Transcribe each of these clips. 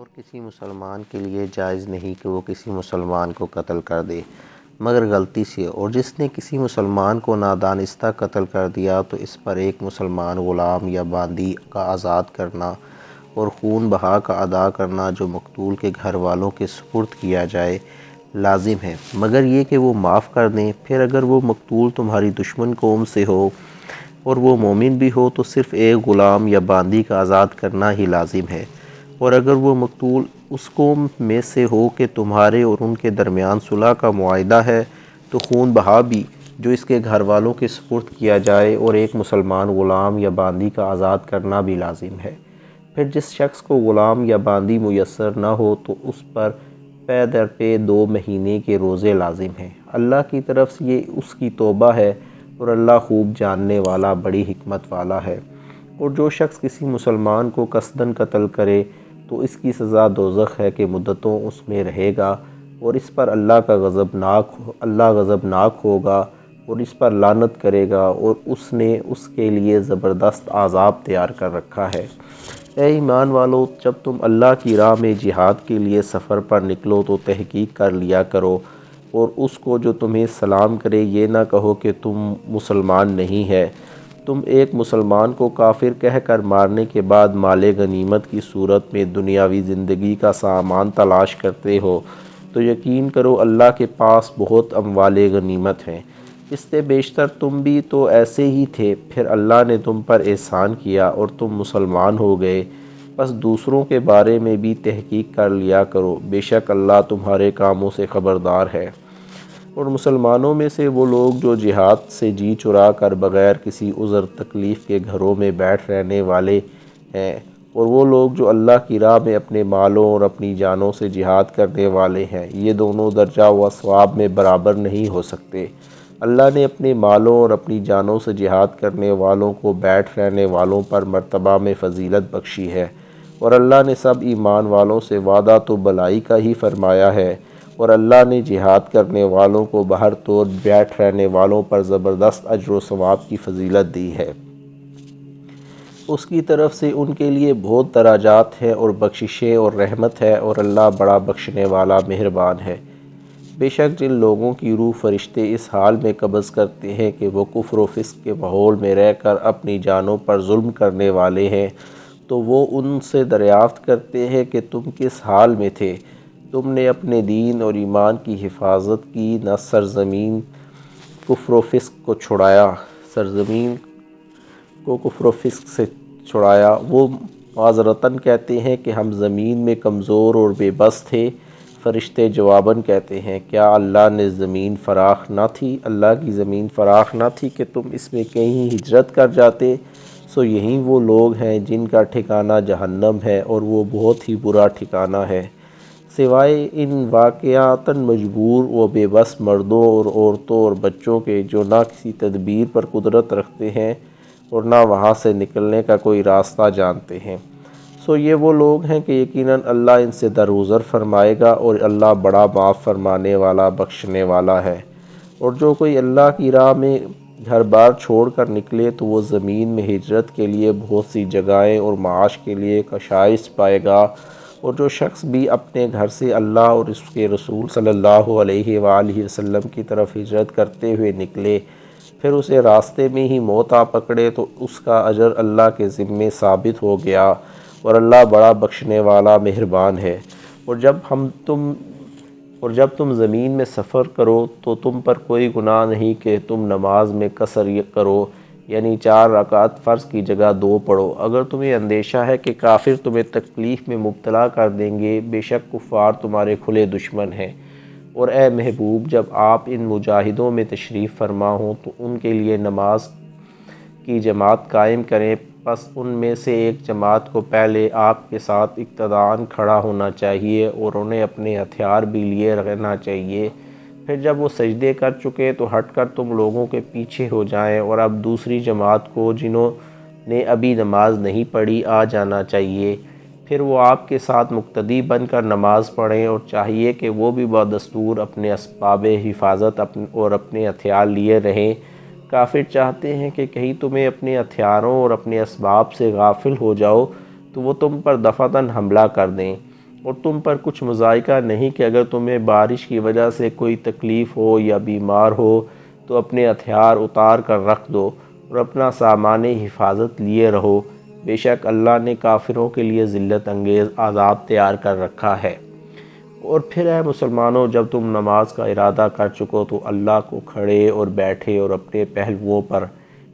اور کسی مسلمان کے لیے جائز نہیں کہ وہ کسی مسلمان کو قتل کر دے مگر غلطی سے، اور جس نے کسی مسلمان کو نادانستہ قتل کر دیا تو اس پر ایک مسلمان غلام یا باندی کا آزاد کرنا اور خون بہا کا ادا کرنا جو مقتول کے گھر والوں کے سپرد کیا جائے لازم ہے، مگر یہ کہ وہ معاف کر دیں۔ پھر اگر وہ مقتول تمہاری دشمن قوم سے ہو اور وہ مومن بھی ہو تو صرف ایک غلام یا باندی کا آزاد کرنا ہی لازم ہے، اور اگر وہ مقتول اس قوم میں سے ہو کہ تمہارے اور ان کے درمیان صلح کا معاہدہ ہے تو خون بہا بھی جو اس کے گھر والوں کے سپرد کیا جائے اور ایک مسلمان غلام یا باندی کا آزاد کرنا بھی لازم ہے۔ پھر جس شخص کو غلام یا باندی میسر نہ ہو تو اس پر پے در پے 2 مہینے کے روزے لازم ہیں۔ اللہ کی طرف سے یہ اس کی توبہ ہے اور اللہ خوب جاننے والا بڑی حکمت والا ہے۔ اور جو شخص کسی مسلمان کو قصداً قتل کرے تو اس کی سزا دوزخ ہے کہ مدتوں اس میں رہے گا، اور اس پر اللہ غضبناک ہوگا اور اس پر لعنت کرے گا، اور اس نے اس کے لیے زبردست عذاب تیار کر رکھا ہے۔ اے ایمان والو، جب تم اللہ کی راہ میں جہاد کے لیے سفر پر نکلو تو تحقیق کر لیا کرو، اور اس کو جو تمہیں سلام کرے یہ نہ کہو کہ تم مسلمان نہیں ہے۔ تم ایک مسلمان کو کافر کہہ کر مارنے کے بعد مال غنیمت کی صورت میں دنیاوی زندگی کا سامان تلاش کرتے ہو تو یقین کرو اللہ کے پاس بہت اموال غنیمت ہیں، اس سے بیشتر تم بھی تو ایسے ہی تھے، پھر اللہ نے تم پر احسان کیا اور تم مسلمان ہو گئے، بس دوسروں کے بارے میں بھی تحقیق کر لیا کرو، بے شک اللہ تمہارے کاموں سے خبردار ہے۔ اور مسلمانوں میں سے وہ لوگ جو جہاد سے جی چرا کر بغیر کسی عذر تکلیف کے گھروں میں بیٹھ رہنے والے ہیں، اور وہ لوگ جو اللہ کی راہ میں اپنے مالوں اور اپنی جانوں سے جہاد کرنے والے ہیں، یہ دونوں درجہ و ثواب میں برابر نہیں ہو سکتے۔ اللہ نے اپنے مالوں اور اپنی جانوں سے جہاد کرنے والوں کو بیٹھ رہنے والوں پر مرتبہ میں فضیلت بخشی ہے، اور اللہ نے سب ایمان والوں سے وعدہ تو بھلائی کا ہی فرمایا ہے، اور اللہ نے جہاد کرنے والوں کو بہر طور بیٹھ رہنے والوں پر زبردست اجر و ثواب کی فضیلت دی ہے۔ اس کی طرف سے ان کے لیے بہت درجات ہیں اور بخششیں اور رحمت ہے، اور اللہ بڑا بخشنے والا مہربان ہے۔ بے شک جن لوگوں کی روح فرشتے اس حال میں قبض کرتے ہیں کہ وہ کفر و فسق کے ماحول میں رہ کر اپنی جانوں پر ظلم کرنے والے ہیں، تو وہ ان سے دریافت کرتے ہیں کہ تم کس حال میں تھے؟ تم نے اپنے دین اور ایمان کی حفاظت کی، نہ سرزمین کفر و فسق سے چھڑایا۔ وہ معذرتاً کہتے ہیں کہ ہم زمین میں کمزور اور بے بس تھے۔ فرشتے جواباً کہتے ہیں کیا اللہ کی زمین فراخ نہ تھی کہ تم اس میں کہیں ہجرت کر جاتے؟ سو یہی وہ لوگ ہیں جن کا ٹھکانہ جہنم ہے، اور وہ بہت ہی برا ٹھکانہ ہے۔ سوائے ان واقعتاً مجبور و بے بس مردوں اور عورتوں اور بچوں کے جو نہ کسی تدبیر پر قدرت رکھتے ہیں اور نہ وہاں سے نکلنے کا کوئی راستہ جانتے ہیں، سو یہ وہ لوگ ہیں کہ یقیناً اللہ ان سے درگزر فرمائے گا، اور اللہ بڑا معاف فرمانے والا بخشنے والا ہے۔ اور جو کوئی اللہ کی راہ میں گھر بار چھوڑ کر نکلے تو وہ زمین میں ہجرت کے لیے بہت سی جگہیں اور معاش کے لیے کشائش پائے گا، اور جو شخص بھی اپنے گھر سے اللہ اور اس کے رسول صلی اللہ علیہ وآلہ وسلم کی طرف ہجرت کرتے ہوئے نکلے، پھر اسے راستے میں ہی موت آ پکڑے تو اس کا اجر اللہ کے ذمے ثابت ہو گیا، اور اللہ بڑا بخشنے والا مہربان ہے۔ اور جب تم زمین میں سفر کرو تو تم پر کوئی گناہ نہیں کہ تم نماز میں قصر کرو، یعنی 4 رکعت فرض کی جگہ 2 پڑھو، اگر تمہیں اندیشہ ہے کہ کافر تمہیں تکلیف میں مبتلا کر دیں گے، بے شک کفار تمہارے کھلے دشمن ہیں۔ اور اے محبوب، جب آپ ان مجاہدوں میں تشریف فرما ہوں تو ان کے لیے نماز کی جماعت قائم کریں، پس ان میں سے ایک جماعت کو پہلے آپ کے ساتھ اقتداءً کھڑا ہونا چاہیے اور انہیں اپنے ہتھیار بھی لیے رہنا چاہیے، پھر جب وہ سجدے کر چکے تو ہٹ کر تم لوگوں کے پیچھے ہو جائیں، اور اب دوسری جماعت کو جنہوں نے ابھی نماز نہیں پڑھی آ جانا چاہیے، پھر وہ آپ کے ساتھ مقتدی بن کر نماز پڑھیں، اور چاہیے کہ وہ بھی بدستور اپنے اسباب حفاظت اور اپنے ہتھیار لیے رہیں۔ کافر چاہتے ہیں کہ کہیں تمہیں اپنے ہتھیاروں اور اپنے اسباب سے غافل ہو جاؤ تو وہ تم پر دفعتاً حملہ کر دیں، اور تم پر کچھ مذائقہ نہیں کہ اگر تمہیں بارش کی وجہ سے کوئی تکلیف ہو یا بیمار ہو تو اپنے ہتھیار اتار کر رکھ دو اور اپنا سامان حفاظت لیے رہو، بے شک اللہ نے کافروں کے لیے ذلت انگیز عذاب تیار کر رکھا ہے۔ اور پھر اے مسلمانوں، جب تم نماز کا ارادہ کر چکو تو اللہ کو کھڑے اور بیٹھے اور اپنے پہلوؤں پر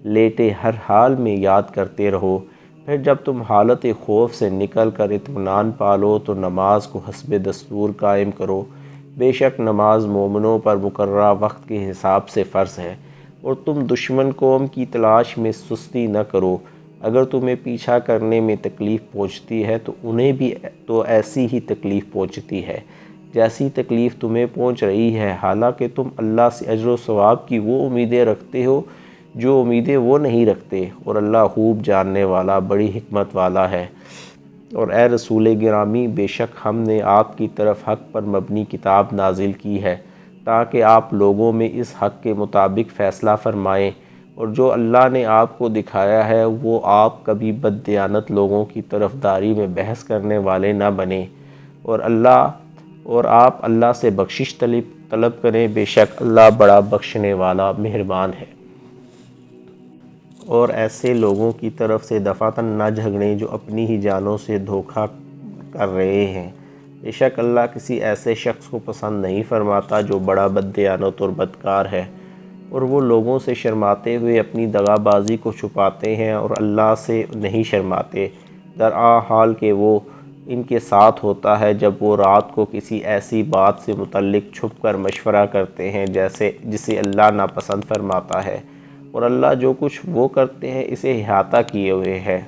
لیٹے ہر حال میں یاد کرتے رہو۔ پھر جب تم حالت خوف سے نکل کر اطمینان پالو تو نماز کو حسب دستور قائم کرو، بے شک نماز مومنوں پر مقررہ وقت کے حساب سے فرض ہے۔ اور تم دشمن قوم کی تلاش میں سستی نہ کرو، اگر تمہیں پیچھا کرنے میں تکلیف پہنچتی ہے تو انہیں بھی تو ایسی ہی تکلیف پہنچتی ہے جیسی تکلیف تمہیں پہنچ رہی ہے، حالانکہ تم اللہ سے اجر و ثواب کی وہ امیدیں رکھتے ہو جو امیدیں وہ نہیں رکھتے، اور اللہ خوب جاننے والا بڑی حکمت والا ہے۔ اور اے رسول گرامی، بے شک ہم نے آپ کی طرف حق پر مبنی کتاب نازل کی ہے تاکہ آپ لوگوں میں اس حق کے مطابق فیصلہ فرمائیں، اور جو اللہ نے آپ کو دکھایا ہے وہ آپ کبھی بددیانت لوگوں کی طرفداری میں بحث کرنے والے نہ بنیں، اور آپ اللہ سے بخشش طلب کریں، بے شک اللہ بڑا بخشنے والا مہربان ہے۔ اور ایسے لوگوں کی طرف سے دفعتاً نہ جھگڑیں جو اپنی ہی جانوں سے دھوکہ کر رہے ہیں، بے شک اللہ کسی ایسے شخص کو پسند نہیں فرماتا جو بڑا بددیانت اور بدکار ہے۔ اور وہ لوگوں سے شرماتے ہوئے اپنی دغا بازی کو چھپاتے ہیں اور اللہ سے نہیں شرماتے، حال کہ وہ ان کے ساتھ ہوتا ہے جب وہ رات کو کسی ایسی بات سے متعلق چھپ کر مشورہ کرتے ہیں جسے اللہ ناپسند فرماتا ہے، اور اللہ جو کچھ وہ کرتے ہیں اسے احاطہ کیے ہوئے ہے۔